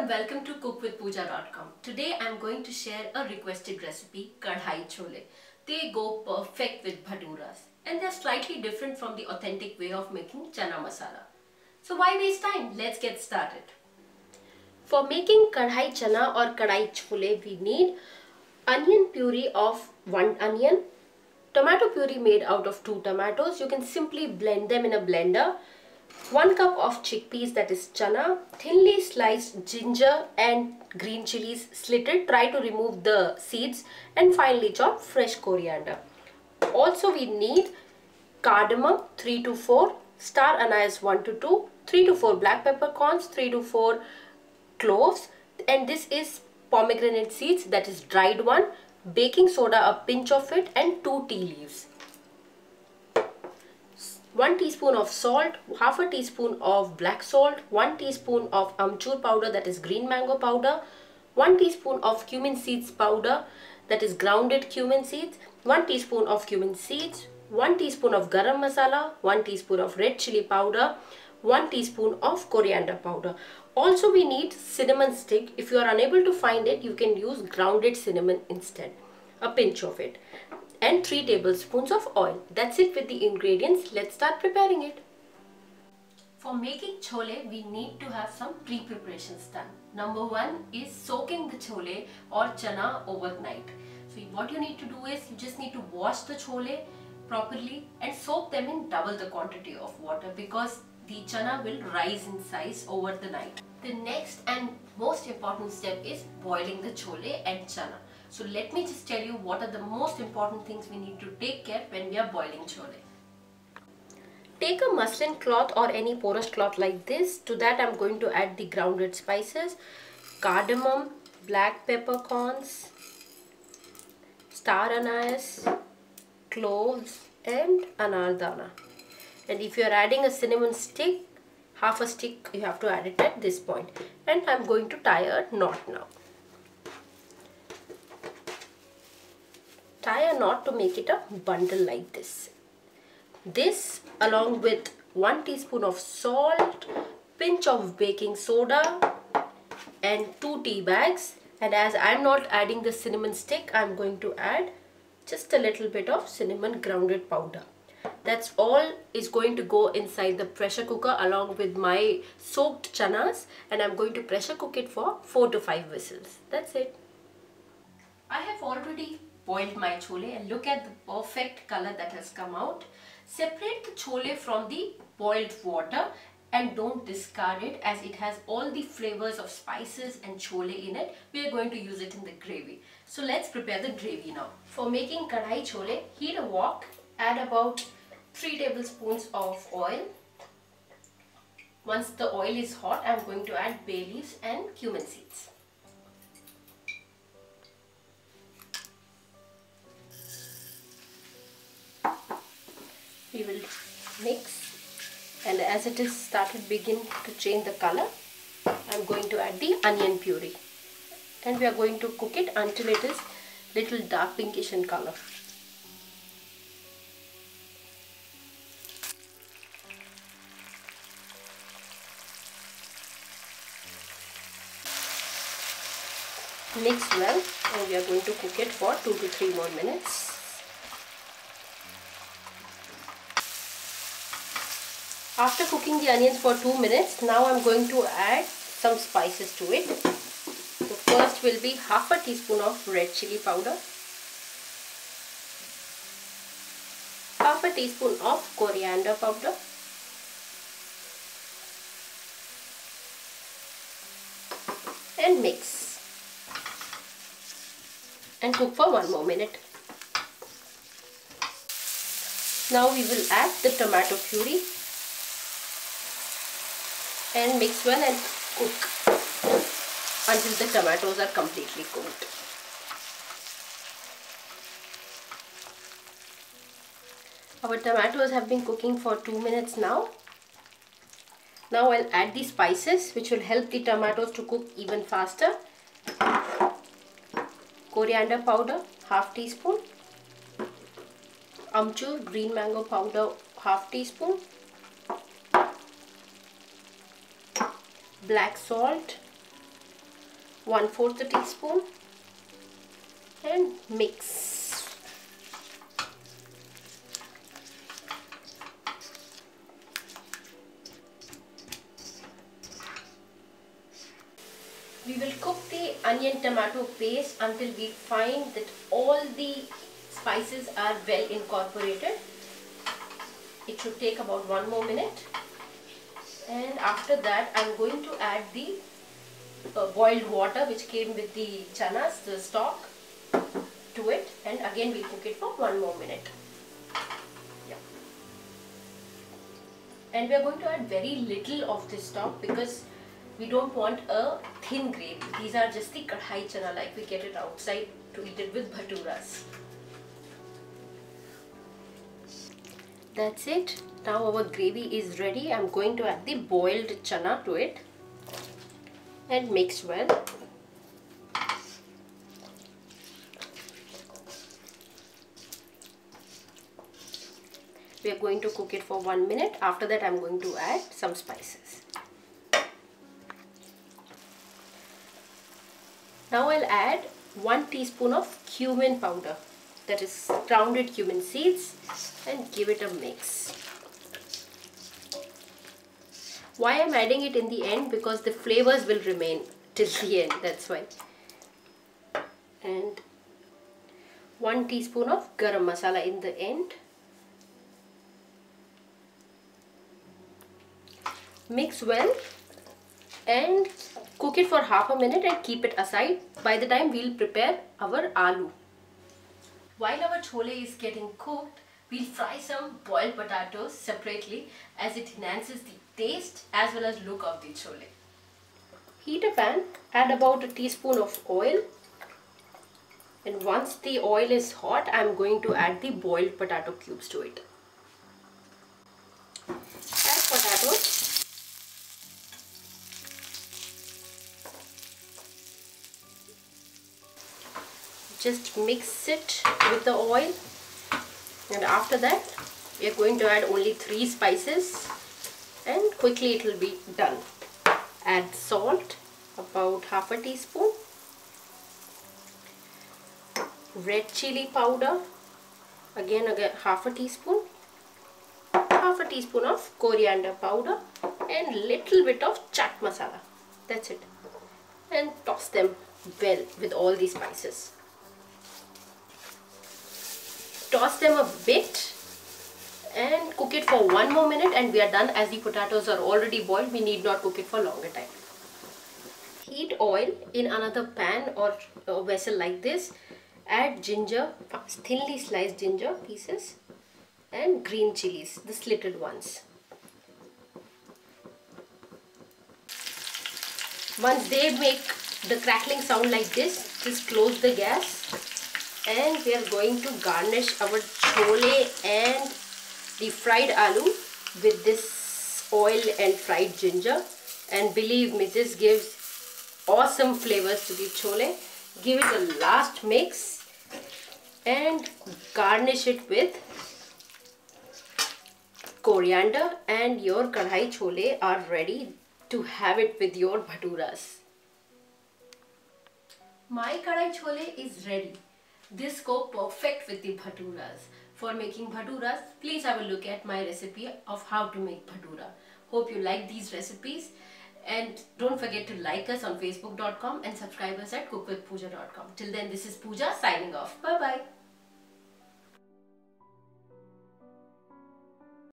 and welcome to cookwithpooja.com. Today I am going to share a requested recipe, Kadai Chole. They go perfect with bhaturas and they are slightly different from the authentic way of making chana masala. So why waste time? Let's get started. For making Kadai Chana or Kadai Chole, we need onion puree of 1 onion, tomato puree made out of 2 tomatoes. You can simply blend them in a blender. 1 cup of chickpeas, that is chana, thinly sliced ginger and green chilies slitted. Try to remove the seeds, and finely chopped fresh coriander. Also we need cardamom 3 to 4, star anise 1 to 2, 3 to 4 black peppercorns, 3 to 4 cloves, and this is pomegranate seeds, that is dried one, baking soda a pinch of it, and 2 tea leaves. 1 teaspoon of salt, half a teaspoon of black salt, 1 teaspoon of amchur powder, that is green mango powder, 1 teaspoon of cumin seeds powder, that is grounded cumin seeds, 1 teaspoon of cumin seeds, 1 teaspoon of garam masala, 1 teaspoon of red chili powder, 1 teaspoon of coriander powder. Also we need cinnamon stick. If you are unable to find it, you can use grounded cinnamon instead, a pinch of it. And 3 tablespoons of oil. That's it with the ingredients. Let's start preparing it. For making chole, we need to have some pre-preparations done. Number 1 is soaking the chole or chana overnight. So what you need to do is you just need to wash the chole properly and soak them in double the quantity of water, because the chana will rise in size over the night. The next and most important step is boiling the chole and chana. So let me just tell you what are the most important things we need to take care when we are boiling chole. Take a muslin cloth or any porous cloth like this. To that I am going to add the grounded spices, cardamom, black peppercorns, star anise, cloves and anardana. And if you are adding a cinnamon stick, half a stick you have to add it at this point. And I am going to tie a knot now. Tie a knot to make it a bundle like this. This along with 1 teaspoon of salt, pinch of baking soda and 2 tea bags. And as I am not adding the cinnamon stick, I am going to add just a little bit of cinnamon grounded powder. That's all is going to go inside the pressure cooker along with my soaked chanas, and I'm going to pressure cook it for 4 to 5 whistles. That's it. I have already boiled my chole and look at the perfect color that has come out. Separate the chole from the boiled water and don't discard it, as it has all the flavors of spices and chole in it. We are going to use it in the gravy. So let's prepare the gravy now. For making kadai chole, heat a wok, add about 3 tablespoons of oil. Once the oil is hot, I am going to add bay leaves and cumin seeds. We will mix, and as it is begin to change the color, I am going to add the onion puree, and we are going to cook it until it is little dark pinkish in color. Mix well, and we are going to cook it for 2 to 3 more minutes. After cooking the onions for 2 minutes, now I am going to add some spices to it. So first will be half a teaspoon of red chili powder, half a teaspoon of coriander powder, and mix and cook for 1 more minute. Now we will add the tomato puree and mix well and cook until the tomatoes are completely cooked. Our tomatoes have been cooking for 2 minutes now. Now I'll add the spices which will help the tomatoes to cook even faster. Coriander powder, half teaspoon. Amchur green mango powder, half teaspoon. Black salt, 1/4 teaspoon, and mix. We will cook the onion tomato paste until we find that all the spices are well incorporated. It should take about 1 more minute. And after that, I'm going to add the boiled water which came with the chanas, the stock, to it, and again we'll cook it for 1 more minute. Yeah. And we are going to add very little of this stock because we don't want a thin gravy. These are just the Kadai Chana, like we get it outside to eat it with bhaturas. That's it. Now our gravy is ready. I'm going to add the boiled chana to it and mix well. We are going to cook it for 1 minute. After that, I'm going to add some spices. Now I'll add 1 teaspoon of cumin powder, that is grounded cumin seeds, and give it a mix. Why I'm adding it in the end? Because the flavors will remain till the end, that's why. And 1 teaspoon of garam masala in the end. Mix well and cook it for half a minute and keep it aside. By the time we'll prepare our aloo. While our chole is getting cooked, we'll fry some boiled potatoes separately as it enhances the taste as well as look of the chole. Heat a pan, add about a teaspoon of oil, and once the oil is hot, I'm going to add the boiled potato cubes to it. Add potatoes. Just mix it with the oil, and after that we are going to add only 3 spices and quickly it will be done. Add salt, about half a teaspoon, red chili powder, again half a teaspoon, half a teaspoon of coriander powder, and little bit of chaat masala. That's it. And toss them well with all these spices. Toss them a bit and cook it for 1 more minute and we are done. As the potatoes are already boiled, we need not cook it for longer time. Heat oil in another pan or a vessel like this. Add ginger, thinly sliced ginger pieces, and green chilies, the slitted ones. Once they make the crackling sound like this, just close the gas. And we are going to garnish our chole and the fried aloo with this oil and fried ginger. And believe me, this gives awesome flavors to the chole. Give it a last mix and garnish it with coriander, and your kadai chole are ready to have it with your bhaturas. My kadai chole is ready. This go perfect with the bhaturas. For making bhaturas, please have a look at my recipe of how to make bhatura. Hope you like these recipes, and don't forget to like us on facebook.com and subscribe us at cookwithpooja.com. Till then, this is Pooja signing off. Bye bye.